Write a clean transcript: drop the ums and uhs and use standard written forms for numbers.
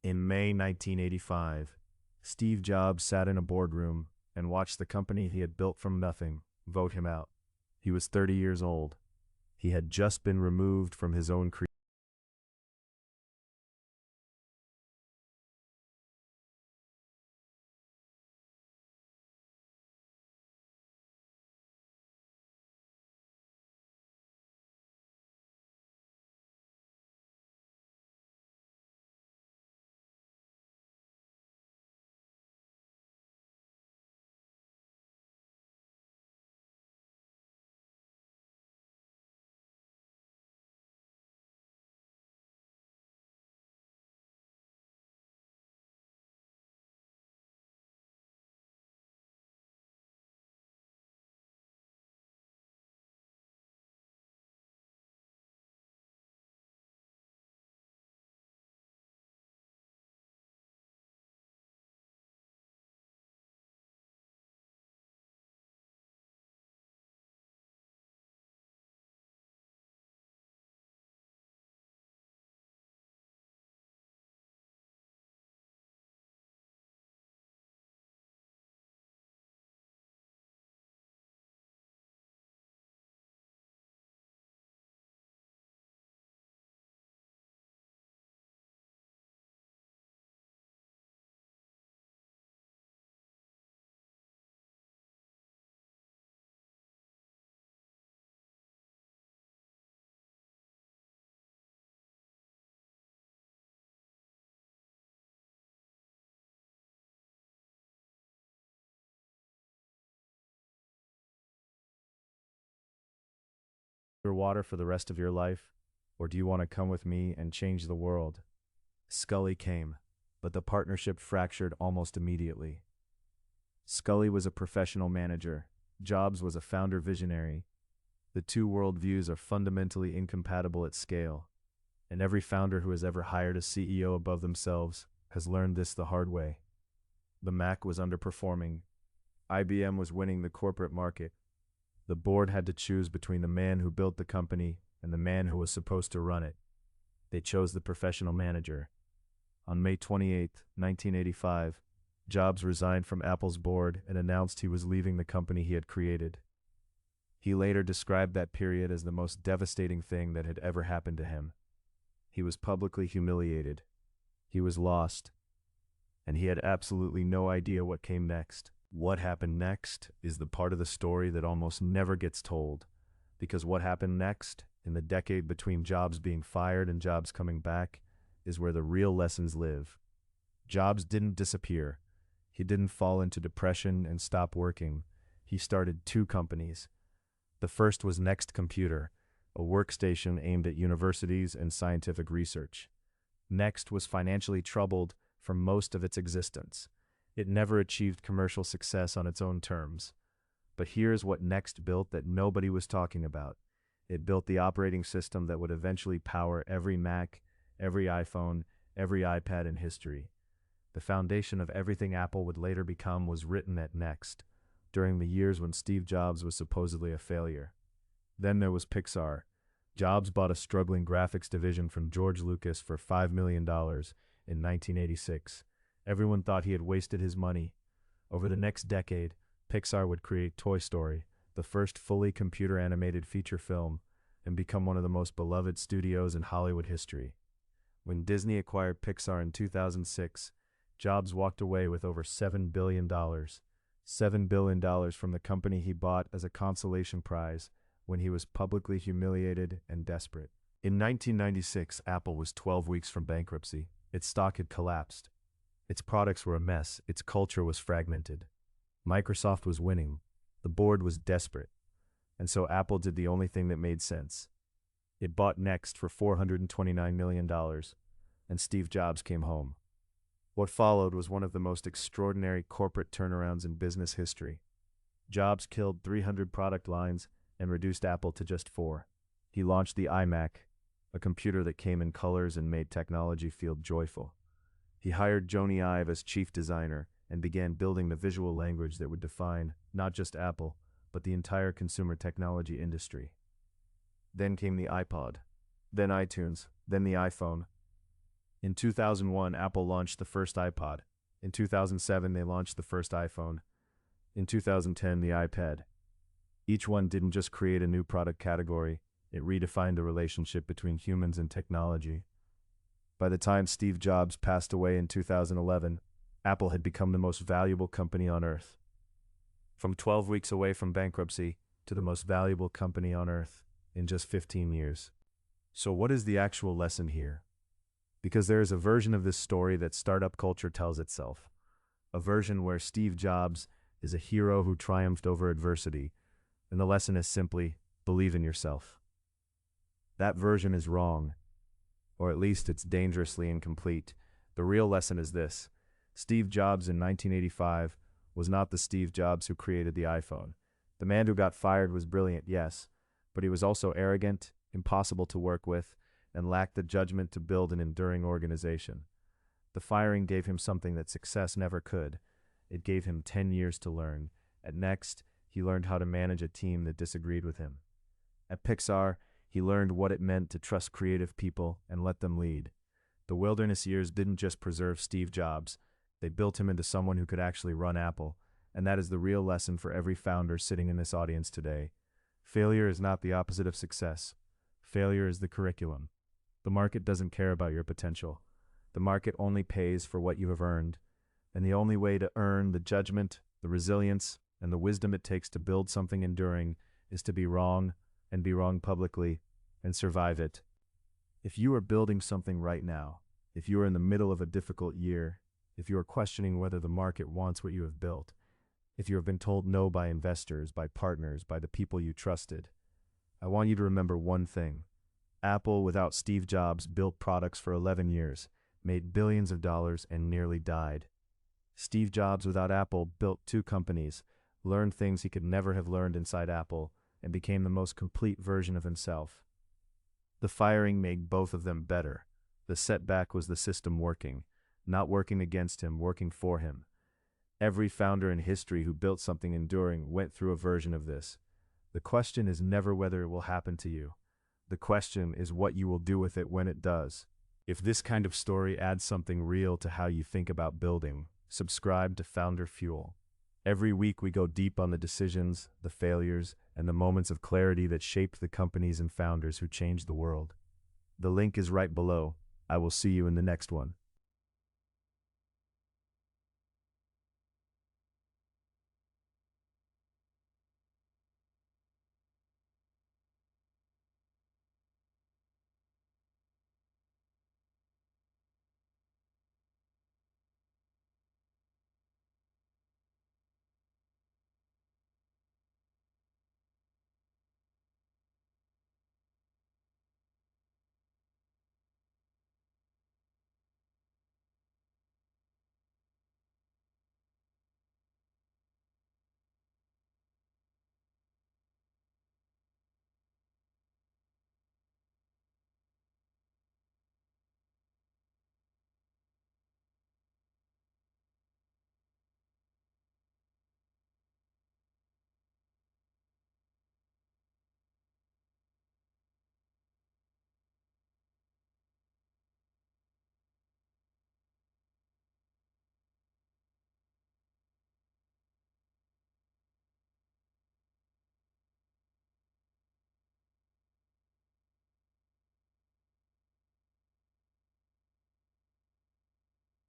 In May 1985, Steve Jobs sat in a boardroom and watched the company he had built from nothing vote him out. He was 30 years old. He had just been removed from his own water for the rest of your life, or do you want to come with me and change the world? Scully came, but the partnership fractured almost immediately. Scully was a professional manager. Jobs was a founder visionary. The two worldviews are fundamentally incompatible at scale, and every founder who has ever hired a CEO above themselves has learned this the hard way. The Mac was underperforming. IBM was winning the corporate market. The board had to choose between the man who built the company and the man who was supposed to run it. They chose the professional manager. On May 28, 1985, Jobs resigned from Apple's board and announced he was leaving the company he had created. He later described that period as the most devastating thing that had ever happened to him. He was publicly humiliated. He was lost. And he had absolutely no idea what came next. What happened next is the part of the story that almost never gets told, because what happened next, in the decade between Jobs being fired and Jobs coming back, is where the real lessons live. Jobs didn't disappear. He didn't fall into depression and stop working. He started two companies. The first was Next Computer, a workstation aimed at universities and scientific research. Next was financially troubled for most of its existence. It never achieved commercial success on its own terms. But here's what Next built that nobody was talking about. It built the operating system that would eventually power every Mac, every iPhone, every iPad in history. The foundation of everything Apple would later become was written at Next, during the years when Steve Jobs was supposedly a failure. Then there was Pixar. Jobs bought a struggling graphics division from George Lucas for $5 million in 1986. Everyone thought he had wasted his money. Over the next decade, Pixar would create Toy Story, the first fully computer-animated feature film, and become one of the most beloved studios in Hollywood history. When Disney acquired Pixar in 2006, Jobs walked away with over $7 billion. $7 billion from the company he bought as a consolation prize when he was publicly humiliated and desperate. In 1996, Apple was 12 weeks from bankruptcy. Its stock had collapsed. Its products were a mess. Its culture was fragmented. Microsoft was winning. The board was desperate. And so Apple did the only thing that made sense. It bought Next for $429 million, and Steve Jobs came home. What followed was one of the most extraordinary corporate turnarounds in business history. Jobs killed 300 product lines and reduced Apple to just 4. He launched the iMac, a computer that came in colors and made technology feel joyful. He hired Jony Ive as chief designer and began building the visual language that would define not just Apple, but the entire consumer technology industry. Then came the iPod, then iTunes, then the iPhone. In 2001, Apple launched the first iPod. In 2007, they launched the first iPhone. In 2010, the iPad. Each one didn't just create a new product category, it redefined the relationship between humans and technology. By the time Steve Jobs passed away in 2011, Apple had become the most valuable company on earth. From 12 weeks away from bankruptcy to the most valuable company on earth in just 15 years. So what is the actual lesson here? Because there is a version of this story that startup culture tells itself. A version where Steve Jobs is a hero who triumphed over adversity, and the lesson is simply, believe in yourself. That version is wrong, or at least it's dangerously incomplete. The real lesson is this: Steve Jobs in 1985 was not the Steve Jobs who created the iPhone. The man who got fired was brilliant, yes, but he was also arrogant, impossible to work with, and lacked the judgment to build an enduring organization. The firing gave him something that success never could. It gave him 10 years to learn. At Next, he learned how to manage a team that disagreed with him. At Pixar, he learned what it meant to trust creative people and let them lead. The wilderness years didn't just preserve Steve Jobs, they built him into someone who could actually run Apple, and that is the real lesson for every founder sitting in this audience today. Failure is not the opposite of success. Failure is the curriculum. The market doesn't care about your potential. The market only pays for what you have earned, and the only way to earn the judgment, the resilience, and the wisdom it takes to build something enduring is to be wrong, and be wrong publicly, and survive it. If you are building something right now, if you are in the middle of a difficult year, if you are questioning whether the market wants what you have built, if you have been told no by investors, by partners, by the people you trusted, I want you to remember one thing. Apple, without Steve Jobs, built products for 11 years, made billions of dollars, and nearly died. Steve Jobs, without Apple, built 2 companies, learned things he could never have learned inside Apple, and became the most complete version of himself. The firing made both of them better. The setback was the system working, not working against him, working for him. Every founder in history who built something enduring went through a version of this. The question is never whether it will happen to you. The question is what you will do with it when it does. If this kind of story adds something real to how you think about building, subscribe to Founder Fuel. Every week we go deep on the decisions, the failures, and the moments of clarity that shaped the companies and founders who changed the world. The link is right below. I will see you in the next one.